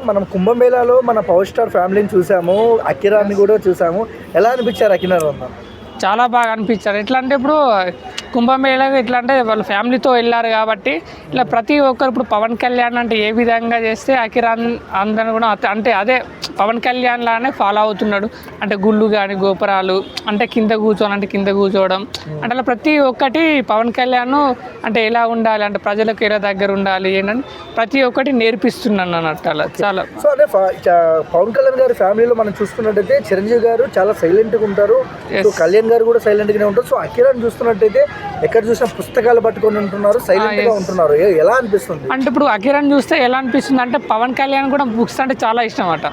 మనం కుంభమేళాలో మన power star ఫ్యామిలీని చూసాము, అకిరాని కూడా చూసాము. ఎలా అనిపించారు అకిరాని అన్న? చాలా బాగా అనిపించారు. ఎట్లా అంటే ఇప్పుడు కుంభమేళాకి ఎట్లా అంటే వాళ్ళ ఫ్యామిలీతో వెళ్ళారు కాబట్టి ఇట్లా ప్రతి ఒక్కరు ఇప్పుడు పవన్ కళ్యాణ్ అంటే ఏ విధంగా చేస్తే అకిరాన్ అందరూ కూడా అంటే అదే పవన్ కళ్యాణ్ లానే ఫాలో అవుతున్నాడు. అంటే గుళ్ళు కానీ గోపురాలు అంటే కింద కూర్చోవడం అంటే అలా ప్రతి ఒక్కటి పవన్ కళ్యాణ్ అంటే ఎలా ఉండాలి అంటే ప్రజలకు ఎలా దగ్గర ఉండాలి ఏంటని ప్రతి ఒక్కటి నేర్పిస్తున్నాను అన్నట్టు. అలా చాలా సో అదే పవన్ కళ్యాణ్ గారి ఫ్యామిలీలో మనం చూసుకున్నట్టయితే చిరంజీవి గారు చాలా సైలెంట్గా ఉంటారు, కళ్యాణ్ గారు కూడా సైలెంట్గానే ఉంటారు. సో అకిరాని చూస్తున్నట్టయితే ఎక్కడ చూసినా పుస్తకాలు పట్టుకొని ఉంటున్నారు, సైలెంట్గా ఉంటున్నారు. ఎలా అనిపిస్తుంది అంటే ఇప్పుడు అకిరాని చూస్తే ఎలా అనిపిస్తుంది అంటే పవన్ కళ్యాణ్ కూడా బుక్స్ అంటే చాలా ఇష్టం అట.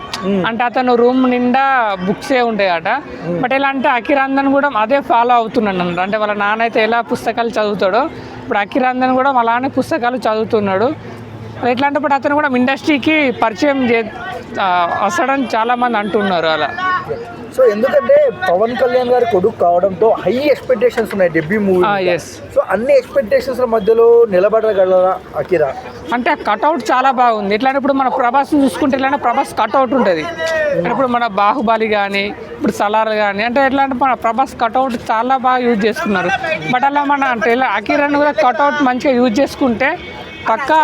అంటే అతను రూమ్ నిండా బుక్సే ఉంటాయట. బట్ ఎలా అంటే అకిరాందన్ కూడా అదే ఫాలో అవుతున్నాడు అన్నమాట. అంటే వాళ్ళ నాన్న అయితే ఎలా పుస్తకాలు చదువుతాడో ఇప్పుడు అకిరాందన్ కూడా అలానే పుస్తకాలు చదువుతున్నాడు. ఎట్లా అంటే ఇప్పుడు అతను కూడా ఇండస్ట్రీకి పరిచయం వస్తాడని చాలామంది అంటున్నారు అలా. సో ఎందుకంటే పవన్ కళ్యాణ్ గారి కొడుకు కావడంతో హై ఎక్స్పెక్టేషన్స్ ఉన్నాయి డెబ్యూ మూవీ. సో అన్ని ఎక్స్పెక్టేషన్స్ మధ్యలో నిలబడగలరా అకిరా? అంటే కట్అవుట్ చాలా బాగుంది. ఎట్లా ఇప్పుడు మన ప్రభాస్ని చూసుకుంటే ఎట్లా ప్రభాస్ కట్అవుట్ ఉంటుంది. ఇప్పుడు మన బాహుబలి కానీ ఇప్పుడు సలార్ కానీ అంటే ఎట్లా అంటే మన ప్రభాస్ కట్అవుట్ చాలా బాగా యూజ్ చేసుకున్నారు. బట్ అలా మన అంటే ఇలా అకిరాని కూడా కట్అవుట్ మంచిగా యూజ్ చేసుకుంటే పక్కా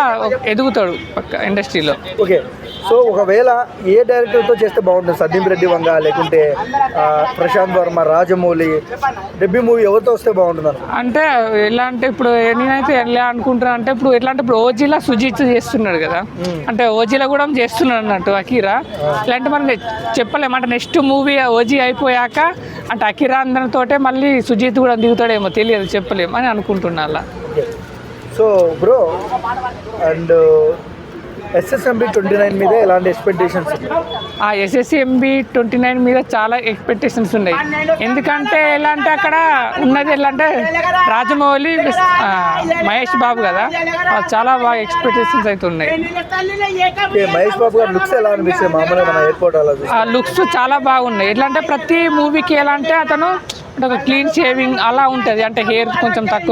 ఎదుగుతాడు పక్క ఇండస్ట్రీలో. ఓకే, సో ఒకవేళ ఏ డైరెక్టర్తో చేస్తే బాగుంటుంది? సందీప్ రెడ్డి వంగ లేకుంటే ప్రశాంత్ వర్మ, రాజమౌళి డెబ్యూ మూవీ ఎవరితో వస్తే బాగుంటుంది అంటే ఎలా అంటే ఇప్పుడు నేనైతే ఎలా అనుకుంటున్నా అంటే ఇప్పుడు ఎట్లా అంటే ఇప్పుడు ఓజీలా సుజిత్ చేస్తున్నాడు కదా, అంటే ఓజీలా కూడా చేస్తున్నాడు అన్నట్టు అకిరా. ఇలాంటి మనం చెప్పలేము అంటే నెక్స్ట్ మూవీ ఓజీ అయిపోయాక అంటే అకిరా అందరితోటే మళ్ళీ సుజిత్ కూడా దిగుతాడేమో తెలియదు, చెప్పలేము అని అనుకుంటున్నా అలా. సో బ్రో, అండ్ ఎస్ఎస్ఎంబి 29 మీద ఎలాంటి ఎక్స్పెక్టేషన్స్? ఆ ఎస్ఎస్ఎంబి 29 మీద చాలా ఎక్స్పెక్టేషన్స్ ఉన్నాయి. ఎందుకంటే ఎలా అంటే అక్కడ ఉన్నది ఎలా అంటే రాజమౌళి మహేష్ బాబు కదా, చాలా బాగా ఎక్స్పెక్టేషన్స్ అయితే ఉన్నాయి. మహేష్ బాబు గారు లుక్స్ ఎలా అనిపిస్తాయి? మామూలుగా మన ఎయిర్పోర్ట్ ఆ లుక్స్ చాలా బాగున్నాయి. ఎట్లా అంటే ప్రతి మూవీకి ఎలా అంటే అతను ఒక క్లీన్ షేవింగ్ అలా ఉంటుంది, అంటే హెయిర్ కొంచెం తక్కువ